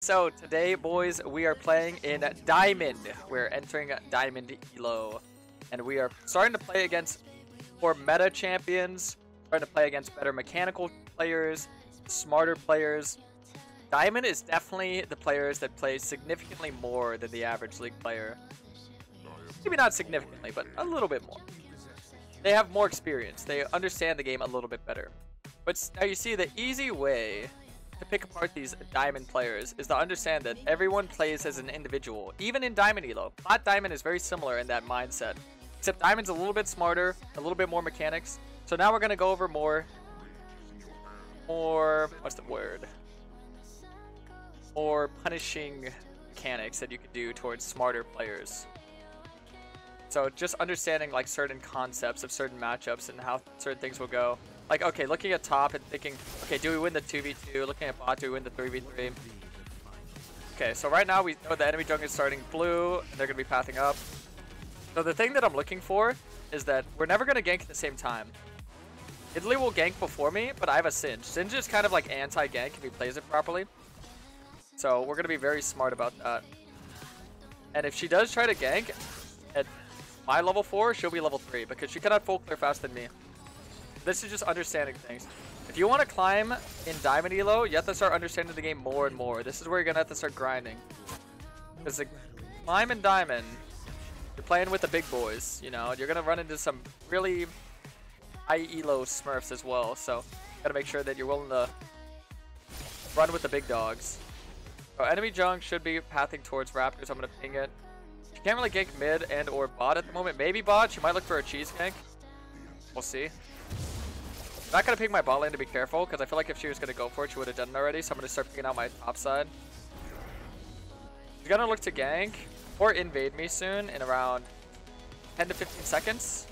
So today, boys, we are playing in Diamond. We're entering Diamond Elo, and we are starting to play against more meta champions. Starting to play against better mechanical players, smarter players. Diamond is definitely the players that play significantly more than the average league player. Maybe not significantly, but a little bit more. They have more experience. They understand the game a little bit better. But now you see the easy way to pick apart these Diamond players is to understand that everyone plays as an individual. Even in Diamond Elo, Bot Diamond is very similar in that mindset. Except Diamond's a little bit smarter, a little bit more mechanics. So now we're going to go over more, what's the word? More punishing mechanics that you could do towards smarter players. So just understanding like certain concepts of certain matchups and how certain things will go. Like, okay, looking at top and thinking, okay, do we win the 2v2? Looking at bot, do we win the 3v3? Okay, so right now we know the enemy jungle is starting blue. They're going to be pathing up. So the thing that I'm looking for is that we're never going to gank at the same time. Italy will gank before me, but I have a Singe. Singe is kind of like anti-gank if he plays it properly. So we're going to be very smart about that. And if she does try to gank at my level 4, she'll be level 3 because she cannot full clear faster than me. This is just understanding things. If you want to climb in Diamond Elo, you have to start understanding the game more and more. This is where you're going to have to start grinding. Because the climb in Diamond, you're playing with the big boys, you know. You're going to run into some really high Elo smurfs as well. So you got to make sure that you're willing to run with the big dogs. So enemy junk should be pathing towards Raptors. I'm going to ping it. She can't really gank mid and or bot at the moment. Maybe bot. She might look for a cheese gank. We'll see. I'm not going to pick my bot lane to be careful, because I feel like if she was going to go for it, she would have done it already. So I'm going to start picking out my top side. She's going to look to gank or invade me soon in around 10 to 15 seconds.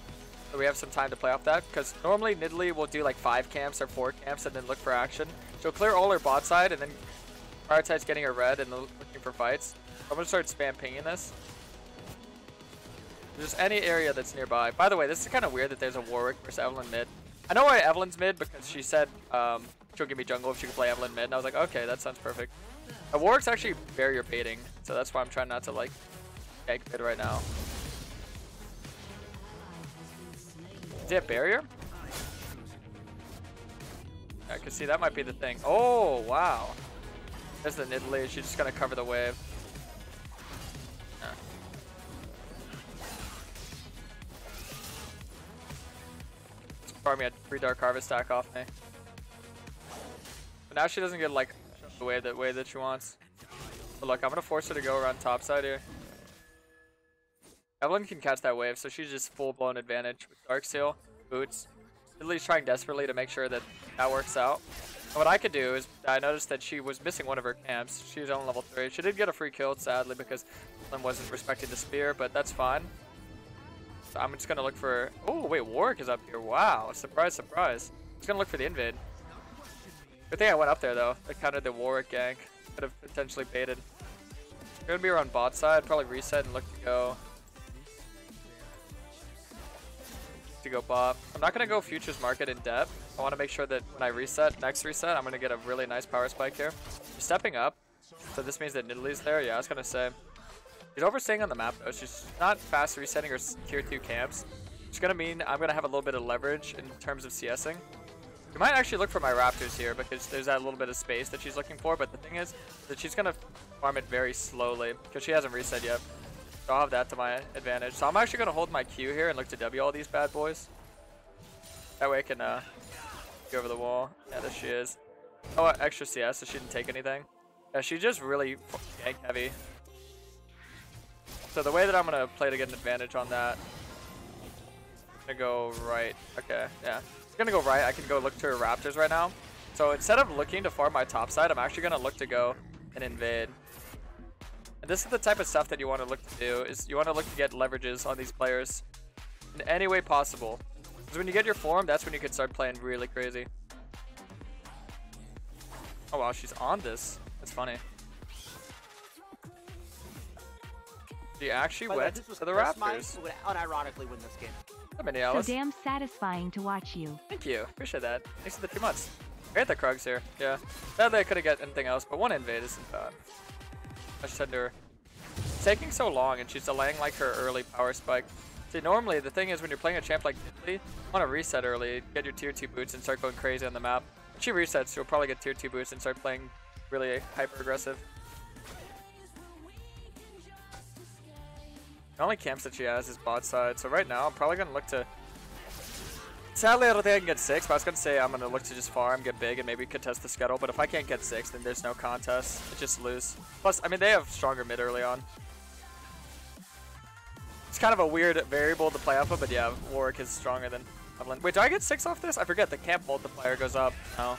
So we have some time to play off that, because normally Nidalee will do like 5 camps or 4 camps and then look for action. She'll clear all her bot side and then prioritize getting her red and looking for fights. So I'm going to start spam pinging this. Just any area that's nearby. By the way, this is kind of weird that there's a Warwick versus Evelyn mid. I know why Evelyn's mid because she said she'll give me jungle if she can play Evelyn mid. And I was like, okay, that sounds perfect. Warwick's actually barrier baiting, so that's why I'm trying not to like gank mid right now. Is it a barrier? I can see that might be the thing. Oh, wow. There's the Nidalee. She's just going to cover the wave. Farming had 3 Dark Harvest stack off me. But now she doesn't get like the way that she wants. But look, I'm gonna force her to go around top side here. Evelyn can catch that wave, so she's just full blown advantage with Dark Seal, boots. Italy's trying desperately to make sure that that works out. And what I could do is, I noticed that she was missing one of her camps. She was on level 3. She did get a free kill, sadly, because Evelyn wasn't respecting the spear, but that's fine. So I'm just gonna look for. Oh wait, Warwick is up here. Wow, surprise, surprise. I'm just gonna look for the invade. Good thing I went up there though. I countered the Warwick gank. Could have potentially baited. We're gonna be around bot side. Probably reset and look to go bot. I'm not gonna go futures market in depth. I want to make sure that when I reset, next reset, I'm gonna get a really nice power spike here. She's stepping up, so this means that Nidalee's there. Yeah, I was gonna say. She's overstaying on the map though. She's not fast resetting her tier 2 camps. Which is gonna mean I'm gonna have a little bit of leverage in terms of CSing. You might actually look for my Raptors here because there's that little bit of space that she's looking for. But the thing is that she's gonna farm it very slowly because she hasn't reset yet. So I'll have that to my advantage. So I'm actually gonna hold my Q here and look to W all these bad boys. That way I can go over the wall. Yeah, there she is. Oh, extra CS, so she didn't take anything. Yeah, she's just really gank heavy. So the way that I'm going to play to get an advantage on that, I'm going to go right. Okay, yeah. I'm going to go right. I can go look to her Raptors right now. So instead of looking to farm my top side, I'm actually going to look to go and invade. And this is the type of stuff that you want to look to do, is you want to look to get leverages on these players in any way possible. Because when you get your form, that's when you can start playing really crazy. Oh wow, she's on this. That's funny. She actually went to the Raptors. Would unironically win this game. Hi, So damn satisfying to watch you. Thank you. Appreciate that. Thanks for the 2 months. I hit the Krugs here. Yeah. Sadly, I couldn't get anything else, but one invade isn't bad. I just had to her. It's taking so long, and she's delaying like her early power spike. See, normally the thing is when you're playing a champ like Diddley, you want to reset early, get your tier 2 boots, and start going crazy on the map. When she resets, you'll probably get tier 2 boots and start playing really hyper aggressive. The only camps that she has is bot side, so right now I'm probably gonna look to. Sadly, I don't think I can get 6, but I was gonna say I'm gonna look to just farm, get big, and maybe contest the scuttle. But if I can't get 6, then there's no contest. It's just lose. Plus, I mean, they have stronger mid early on. It's kind of a weird variable to play off of, but yeah, Warwick is stronger than Evelyn. Wait, do I get 6 off this? I forget, the camp multiplier goes up. No.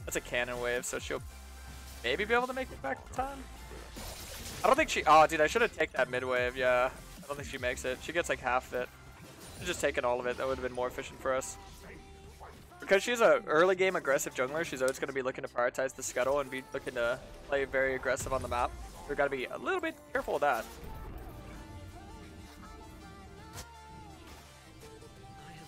That's a cannon wave, so she'll maybe be able to make it back in time. I don't think she... Oh, dude, I should have taken that mid wave, yeah. I don't think she makes it. She gets like half of it. Just taken all of it. That would have been more efficient for us. Because she's a early game aggressive jungler, she's always going to be looking to prioritize the scuttle and be looking to play very aggressive on the map. We've got to be a little bit careful of that.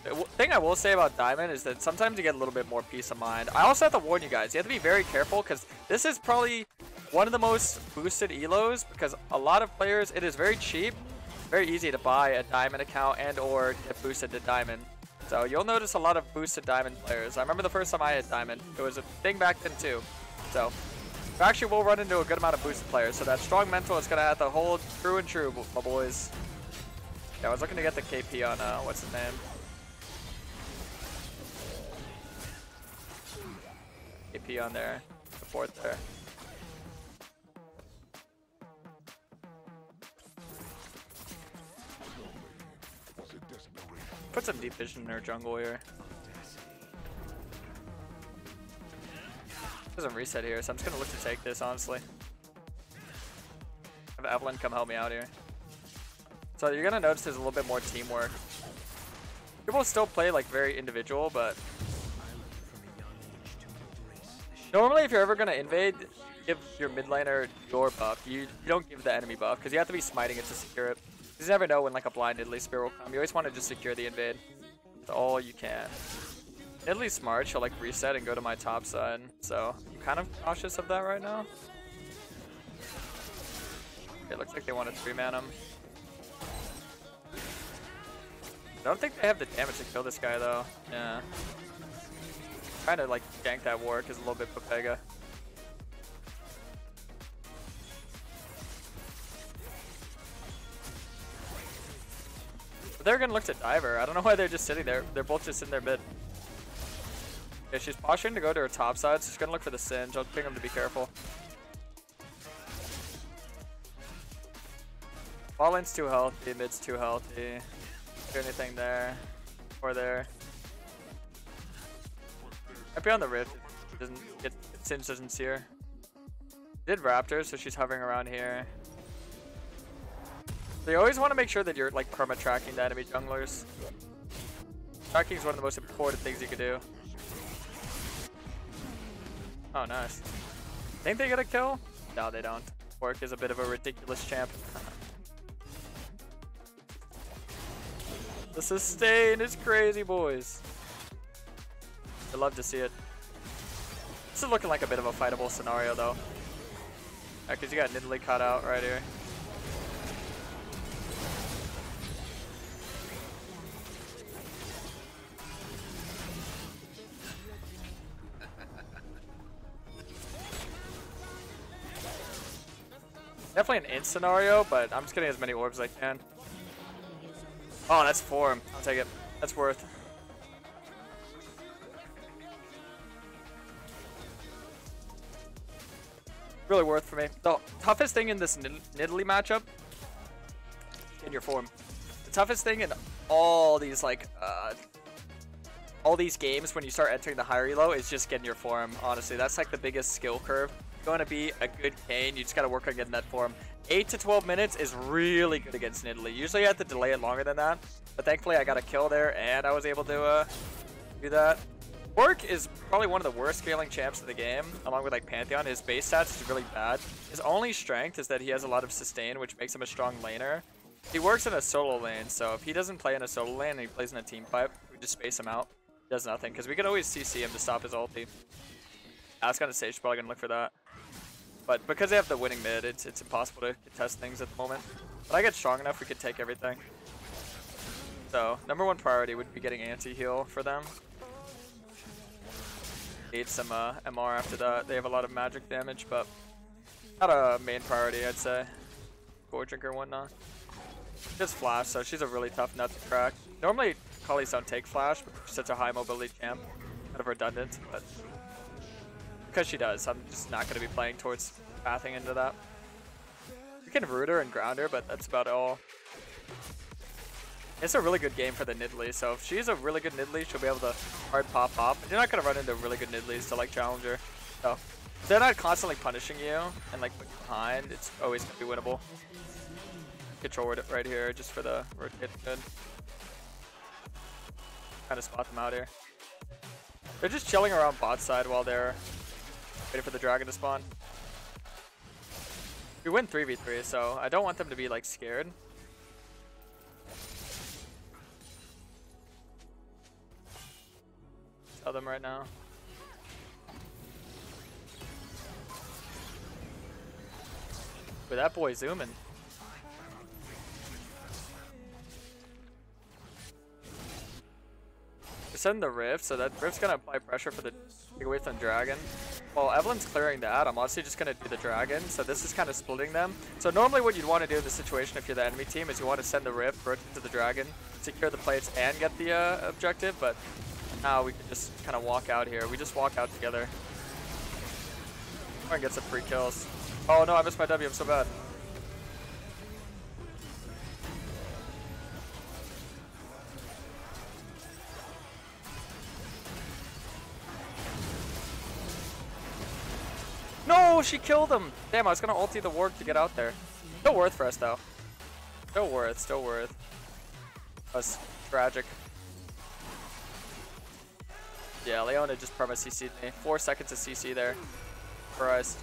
The thing I will say about Diamond is that sometimes you get a little bit more peace of mind. I also have to warn you guys, you have to be very careful because this is probably one of the most boosted elos because a lot of players, it is very cheap. Very easy to buy a diamond account and or get boosted to diamond. So you'll notice a lot of boosted diamond players. I remember the first time I had diamond. It was a thing back then too. So actually we'll run into a good amount of boosted players. So that strong mental is going to have to hold true and true, my boys. Yeah, I was looking to get the KP on, what's his name? KP on there. The fourth there. Put some deep vision in her jungle here. Doesn't reset here, so I'm just gonna look to take this, honestly. Have Evelyn come help me out here. So you're gonna notice there's a little bit more teamwork. People still play like very individual, but normally if you're ever gonna invade, give your mid laner your buff. You don't give the enemy buff because you have to be smiting it to secure it. You never know when like a blind Italy spear will come. You always want to just secure the invade. That's all you can. Italy's smart. She'll like reset and go to my top side. So I'm kind of cautious of that right now. Okay, looks like they want to 3-man him. I don't think they have the damage to kill this guy though. Yeah. Trying to like gank that Warwick is a little bit Papega. But they're gonna look to diver. I don't know why they're just sitting there. They're both just in their mid. Okay, she's posturing to go to her top side, so she's gonna look for the Singe. I'll ping him to be careful. Bot lane's too healthy, mid's too healthy. Do anything there or there. Might be on the rift. Doesn't get Singe doesn't see her. Did Raptor, so she's hovering around here. So you always want to make sure that you're like perma tracking the enemy junglers. Tracking is one of the most important things you can do. Oh, nice. Think they get a kill? No, they don't. Warwick is a bit of a ridiculous champ. The sustain is crazy, boys. I love to see it. This is looking like a bit of a fightable scenario, though. Yeah, because you got Nidalee cut out right here. Definitely an int scenario, but I'm just getting as many orbs as I can. Oh, that's 4. I'll take it. That's worth. Really worth for me. The toughest thing in this Nidalee matchup, in your form. The toughest thing in all these games when you start entering the higher elo is just getting your form. Honestly, that's like the biggest skill curve. Going to be a good Kayn, you just got to work on getting that form. 8 to 12 minutes is really good against Nidalee. Usually you have to delay it longer than that, but thankfully I got a kill there and I was able to do that. Warwick is probably one of the worst scaling champs in the game, along with like Pantheon. His base stats is really bad. His only strength is that he has a lot of sustain, which makes him a strong laner. He works in a solo lane, so if he doesn't play in a solo lane and he plays in a team fight, we just space him out. Does nothing, because we can always CC him to stop his ulti. I was gonna say she's probably gonna look for that. But because they have the winning mid, it's impossible to contest things at the moment. But I get strong enough, we could take everything. So, #1 priority would be getting anti-heal for them. Need some MR after that. They have a lot of magic damage, but not a main priority, I'd say. Gore drinker and whatnot. Just flash, so she's a really tough nut to crack. Normally, Kali's don't take flash, but she's such a high mobility champ. Kind of redundant, but because she does, I'm just not going to be playing towards pathing into that. You can root her and ground her, but that's about all. It's a really good game for the Nidalee, so if she's a really good Nidalee, she'll be able to hard pop. You're not going to run into really good Nidalees to like challenge her. So if they're not constantly punishing you and like putting you behind, it's always going to be winnable. Control it right here just for the rotate. Good. Kind of spot them out here. They're just chilling around bot side while they're waiting for the dragon to spawn. We win 3v3, so I don't want them to be like scared. Tell them right now. But that boy zooming. Send the rift, so that rift's gonna apply pressure for the take away from the dragon. While Evelyn's clearing that, I'm honestly just gonna do the dragon, so this is kind of splitting them. So normally what you'd want to do in this situation if you're the enemy team is you want to send the rift, rotate to the dragon, secure the plates, and get the objective, but now we can just kind of walk out here. We just walk out together. Try and get some free kills. Oh no, I missed my W, I'm so bad. No, she killed him. Damn, I was gonna ulti the ward to get out there. Still worth for us though. Still worth, still worth. That's tragic. Yeah, Leona just perma CC'd me. 4 seconds of CC there. Christ.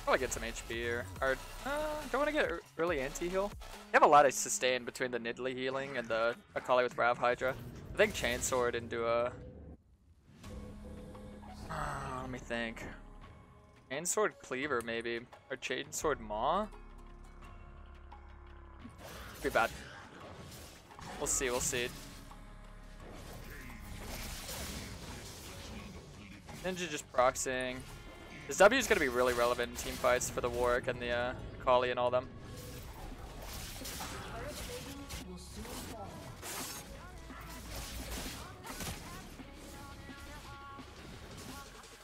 Probably get some HP here. Or, don't want to get early anti-heal. You have a lot of sustain between the Nidalee healing and the Akali with Rav Hydra. I think Chainsword into a... let me think. Chainsword Cleaver maybe. Or Chainsword Maw? Be bad. We'll see, we'll see. Ninja just proxying. This W is going to be really relevant in team fights for the Warwick and the Akali and all them.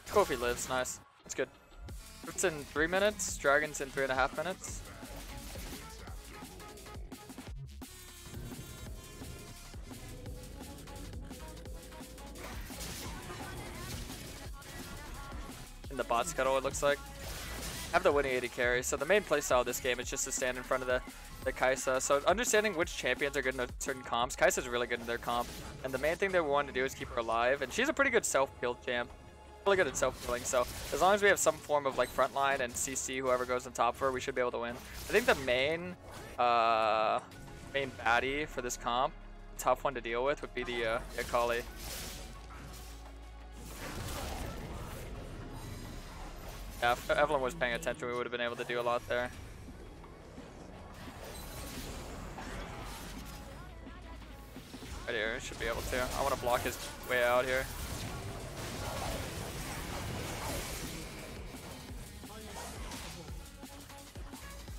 Cool if he lives, nice. That's good. It's in 3 minutes, Dragon's in 3.5 minutes. In the bot scuttle, it looks like. I have the winning 80 carry, so the main playstyle of this game is just to stand in front of the Kai'Sa. So understanding which champions are good in certain comps. Kai'Sa's really good in their comp, and the main thing that we want to do is keep her alive, and she's a pretty good self-build champ. Really good at self-killing, so as long as we have some form of like frontline and CC whoever goes on top of her, we should be able to win. I think the main baddie for this comp, tough one to deal with, would be the Akali. Yeah, if Evelyn was paying attention, we would have been able to do a lot there. Right here, should be able to. I want to block his way out here.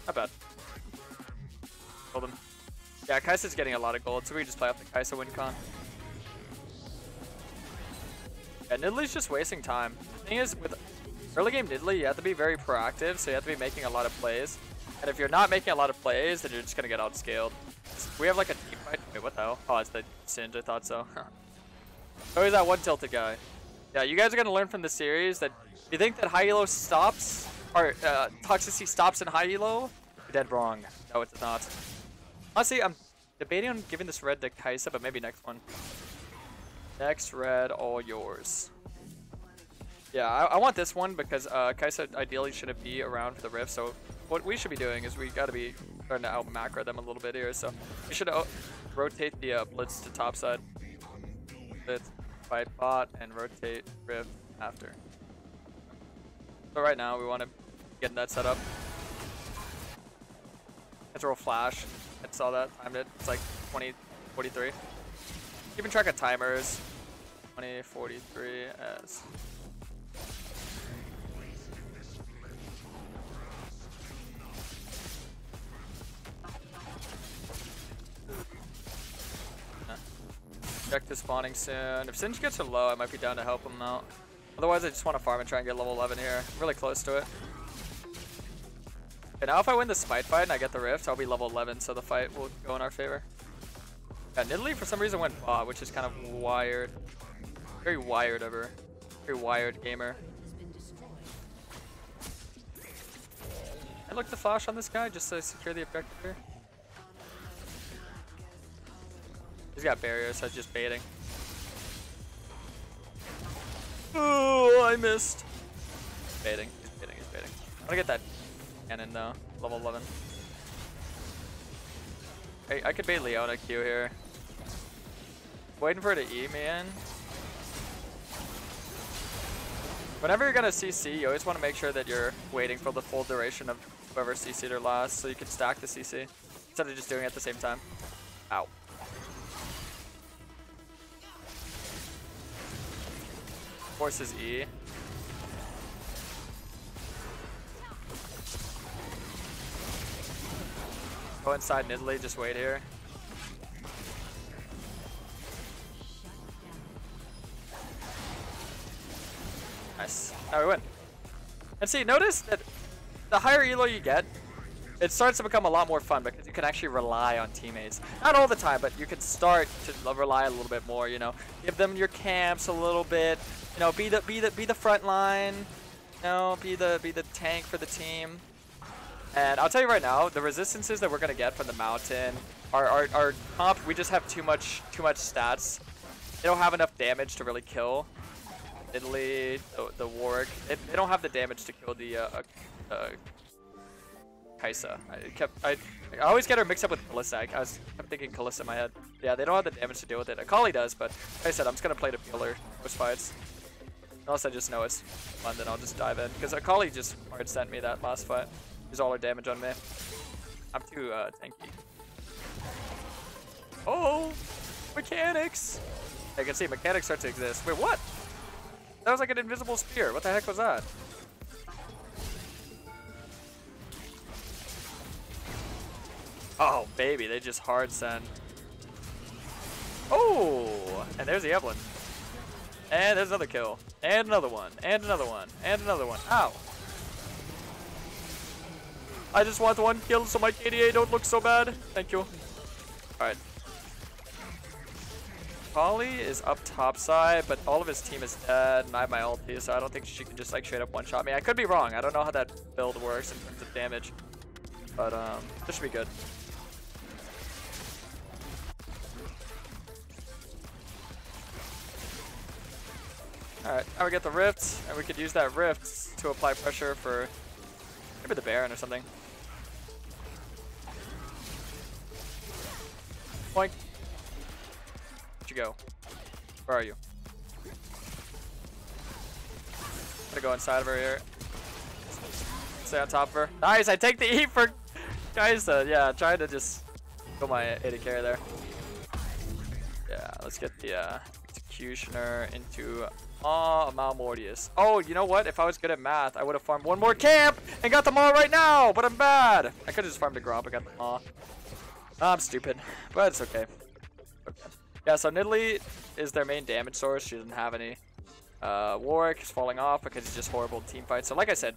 Not bad. Hold him. Yeah, Kai'Sa's getting a lot of gold, so we can just play off the Kai'Sa win con. Yeah, Nidalee's just wasting time. The thing is, with early game Nidalee, you have to be very proactive, so you have to be making a lot of plays. And if you're not making a lot of plays, then you're just gonna get outscaled. We have like a team fight. Wait, what the hell? Oh, it's the Singe, I thought so. Oh, he's that one tilted guy. Yeah, you guys are gonna learn from this series that if you think that high elo stops, or toxicity stops in high elo, you're dead wrong. No, it's not. Honestly, I'm debating on giving this red to Kai'Sa, but maybe next one. Next red, all yours. Yeah, I want this one because Kai'Sa ideally shouldn't be around for the rift, so what we should be doing is we gotta be starting to out macro them a little bit here, so we should rotate the blitz to top side. Blitz, fight bot, and rotate rift after. So right now we want to get that set up. Let's roll flash. I saw that, timed it. It's like 20:43. Keeping track of timers. 20:43 as. Check to spawning soon. If Singe gets her low, I might be down to help him out. Otherwise, I just want to farm and try and get level 11 here. I'm really close to it. Okay, now if I win the Smite fight and I get the Rift, I'll be level 11, so the fight will go in our favor. Yeah, Nidalee for some reason went bot, which is kind of wired. Very wired of her. Very wired gamer. I look the flash on this guy just to secure the objective here. He's got barriers, so I'm just baiting. Oh, I missed. Baiting. He's baiting. He's baiting. I want to get that cannon though. Level 11. Hey, I could bait Leona Q here. Waiting for her to E me in. Whenever you're gonna CC, you always want to make sure that you're waiting for the full duration of whoever CC'd her last, so you can stack the CC instead of just doing it at the same time. Ow. Forces E. Go inside Nidalee, just wait here. Nice. Now we win. And see, notice that the higher elo you get, it starts to become a lot more fun because you can actually rely on teammates. Not all the time, but you can start to rely a little bit more, you know. Give them your camps a little bit. You know, be the front line. You know, be the tank for the team. And I'll tell you right now, the resistances that we're gonna get from the mountain are comp. We just have too much stats. They don't have enough damage to really kill Nidalee, the Warwick. They don't have the damage to kill the Kaisa. I always get her mixed up with Kalista. I kept thinking Kalista in my head. Yeah, they don't have the damage to deal with it. Akali does, but like I said, I'm just gonna play to feel her most fights. Unless I just know it's fun, then I'll just dive in. Because Akali just hard sent me that last fight. Used all her damage on me. I'm too tanky. Oh, mechanics! I can see mechanics start to exist. Wait, what? That was like an invisible spear. What the heck was that? Oh, baby, they just hard send. Oh, and there's the Evelyn. And there's another kill. And another one. And another one. And another one. Ow. I just want one kill so my KDA don't look so bad. Thank you. Alright. Polly is up top side, but all of his team is dead, and I have my ulti, so I don't think she can just like straight up one-shot me. I could be wrong. I don't know how that build works in terms of damage. But this should be good. Alright, now we get the rift, and we could use that rift to apply pressure for maybe the Baron or something. Boink. Where'd you go? Where are you? Gotta go inside of her here. Stay on top of her. Nice, I take the E for Kaisa. Yeah, trying to just kill my AD carry there. Yeah, let's get the Executioner into Malmortius. Oh, you know what? If I was good at math, I would have farmed one more camp and got them all right now, but I'm bad. I could have just farmed a Gromp and got them all. I'm stupid, but it's okay. Yeah, so Nidalee is their main damage source. She doesn't have any. Warwick is falling off because he's just horrible team fights. So like I said,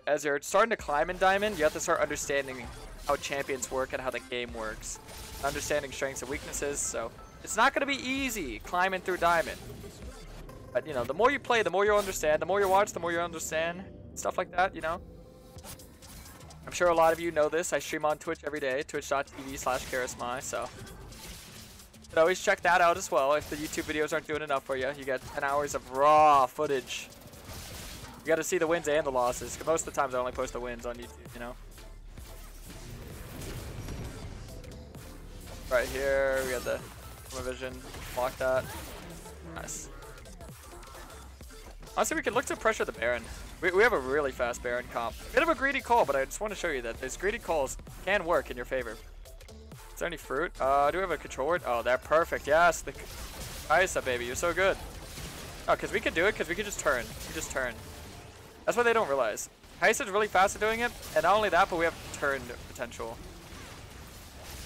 as you're starting to climb in Diamond, you have to start understanding how champions work and how the game works. Understanding strengths and weaknesses, so it's not going to be easy climbing through Diamond. But, you know, the more you play, the more you'll understand. The more you watch, the more you understand. Stuff like that, you know. I'm sure a lot of you know this. I stream on Twitch every day, twitch.tv/Karasmai, so you can always check that out as well. If the YouTube videos aren't doing enough for you, you get 10 hours of raw footage. You got to see the wins and the losses, because most of the times I only post the wins on YouTube, you know. Right here, we got the vision. Block that. Nice. Honestly, we can look to pressure the Baron. We have a really fast Baron comp. Bit of a greedy call, but I just want to show you that these greedy calls can work in your favor. Is there any fruit? Do we have a control word? Oh, they're perfect. Yes, the Kaisa, baby. You're so good. Oh, because we can do it, because we can just turn. We just turn. That's what they don't realize. Kaisa's really fast at doing it, and not only that, but we have turn potential.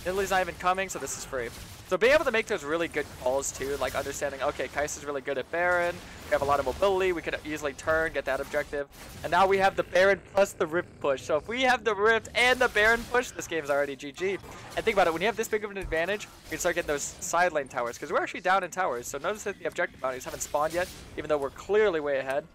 Italy's not even coming, so this is free. So being able to make those really good calls too, like understanding, okay, Kaisa's really good at Baron, we have a lot of mobility, we could easily turn, get that objective, and now we have the Baron plus the Rift push. So if we have the Rift and the Baron push, this game is already GG. And think about it, when you have this big of an advantage, you can start getting those side lane towers, because we're actually down in towers, so notice that the objective bounties haven't spawned yet, even though we're clearly way ahead.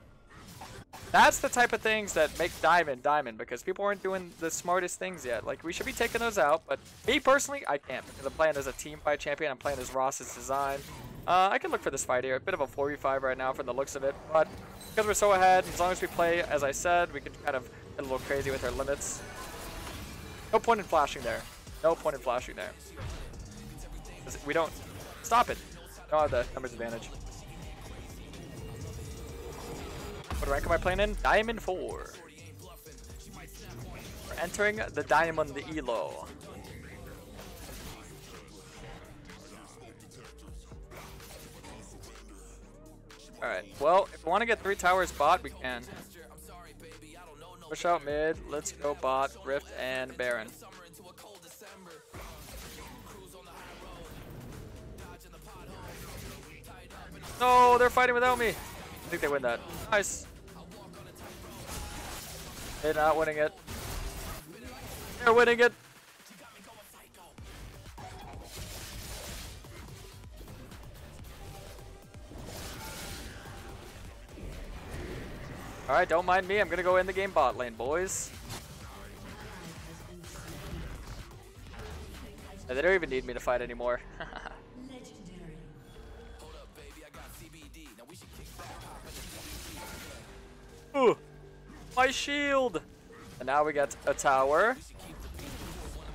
That's the type of things that make Diamond, because people aren't doing the smartest things yet. Like, we should be taking those out, but me personally, I can't, because I'm playing as a team fight champion. I'm playing as Ross's design. I can look for this fight here. A bit of a 4v5 right now from the looks of it, but because we're so ahead, as long as we play, as I said, we can kind of get a little crazy with our limits. No point in flashing there. No point in flashing there. We don't... Stop it. We don't have the numbers advantage. What rank am I playing in? Diamond 4. We're entering the Diamond Elo. Alright, well, if we want to get 3 towers bot, we can. Push out mid, let's go bot, Rift, and Baron. No, they're fighting without me. I think they win that. Nice. They're not winning it. They're winning it. Alright, don't mind me. I'm gonna go in the game bot lane, boys. And they don't even need me to fight anymore. Ooh, my shield! And now we got a tower.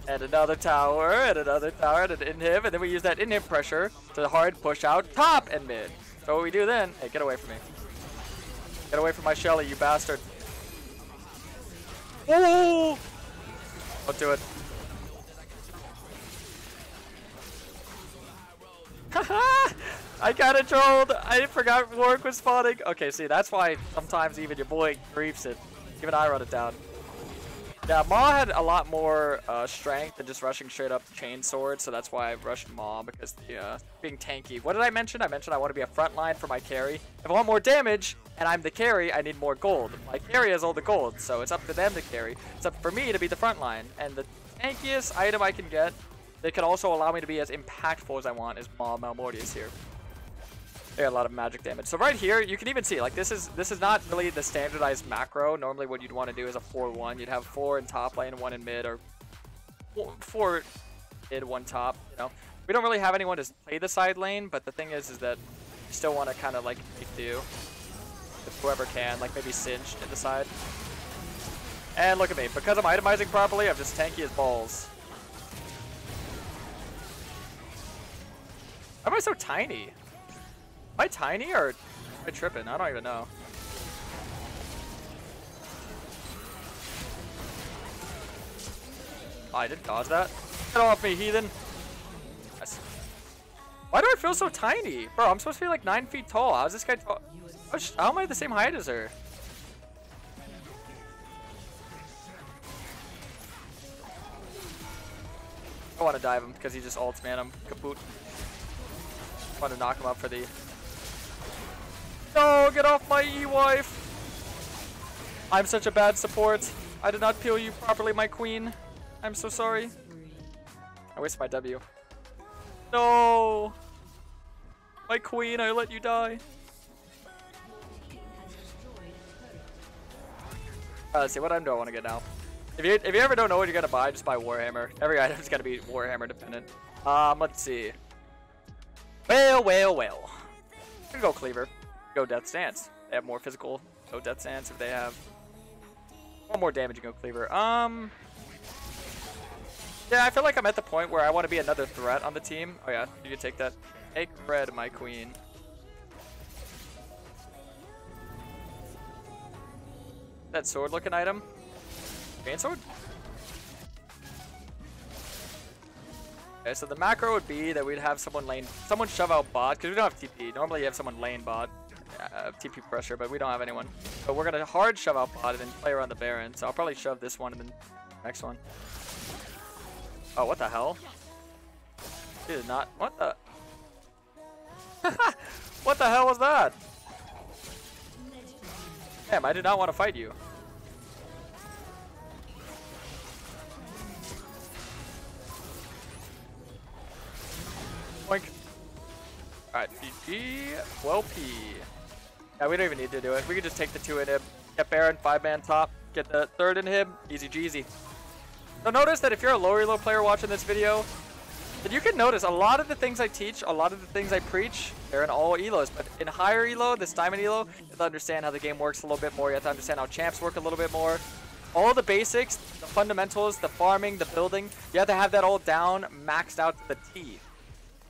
And another tower, and another tower, and an inhib, and then we use that inhib pressure to hard push out top and mid. So what we do then, hey, get away from me. Get away from my Shelly, you bastard. Oh! Don't do it. Haha! I got it trolled. I forgot Warwick was spawning. Okay, see, that's why sometimes even your boy griefs it. Even I run it down. Yeah, Maw had a lot more strength than just rushing straight up chain sword, so that's why I rushed Maw, because being tanky. What did I mention? I mentioned I want to be a front line for my carry. If I want more damage, and I'm the carry, I need more gold. My carry has all the gold, so it's up to them to carry. It's up for me to be the front line. And the tankiest item I can get, they can also allow me to be as impactful as I want, is Maw Malmortius here. They got a lot of magic damage. So right here, you can even see, like, this is not really the standardized macro. Normally what you'd want to do is a 4-1. You'd have 4 in top lane, 1 in mid, or 4 mid, 1 top, you know. We don't really have anyone to play the side lane, but the thing is that you still want to kind of, like, make do with whoever can, like, maybe Singe at the side. And look at me. Because I'm itemizing properly, I'm just tanky as balls. Why am I so tiny? Am I tiny or am I tripping? I don't even know. Oh, I didn't dodge that. Get off me, heathen. Nice. Why do I feel so tiny? Bro, I'm supposed to be like 9 feet tall. How's this guy tall? How am I the same height as her? I want to dive him because he just ults, man. I'm kaput. I want to knock him up for the... No, get off my E-wife! I'm such a bad support. I did not peel you properly, my queen. I'm so sorry. I wasted my W. No! My queen, I let you die. Let's see, what item do I want to get now? If you ever don't know what you're gonna buy, just buy Warhammer. Every item's gotta be Warhammer dependent. Let's see. Well. I'm gonna go Cleaver. Go Death Stance. They have more physical. Go Death Stance if they have. One more damage, you go Cleaver. Yeah, Yeah, I feel like I'm at the point where I want to be another threat on the team. Oh yeah, you can take that. Take red, my queen. That sword looking item. Kayn sword? Okay, so the macro would be that we'd have someone shove out bot, because we don't have TP. Normally you have someone lane bot, TP pressure, but we don't have anyone. But we're gonna hard shove out bot and then play around the Baron. So I'll probably shove this one and then next one. Oh, what the hell? He did not. What the? What the hell was that? Damn, I did not want to fight you. Boink. Alright, GG. Well P. Yeah, we don't even need to do it. We can just take the 2 inhib, get Baron, 5-man top, get the 3rd inhib, easy jeezy. So notice that if you're a low elo player watching this video, then you can notice a lot of the things I teach, a lot of the things I preach, they're in all elos. But in higher elo, this diamond elo, you have to understand how the game works a little bit more. You have to understand how champs work a little bit more. All the basics, the fundamentals, the farming, the building, you have to have that all down, maxed out to the T.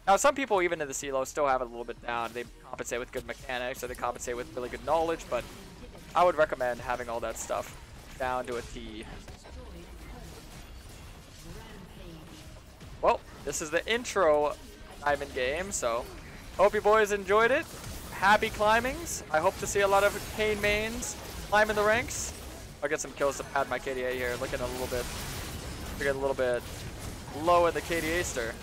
Now, some people, even in the elo, still have it a little bit down. They compensate with good mechanics, or they compensate with really good knowledge, but I would recommend having all that stuff down to a T. Well, this is the intro diamond game, so hope you boys enjoyed it. Happy climbings. I hope to see a lot of Kayn mains climbing the ranks. I'll get some kills to pad my KDA here. Looking a little bit low in the KDA-ster.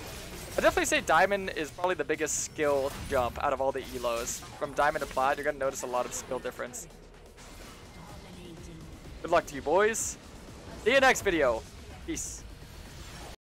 I definitely say diamond is probably the biggest skill jump out of all the elos. From diamond to plat, you're gonna notice a lot of skill difference. Good luck to you boys. See you next video. Peace.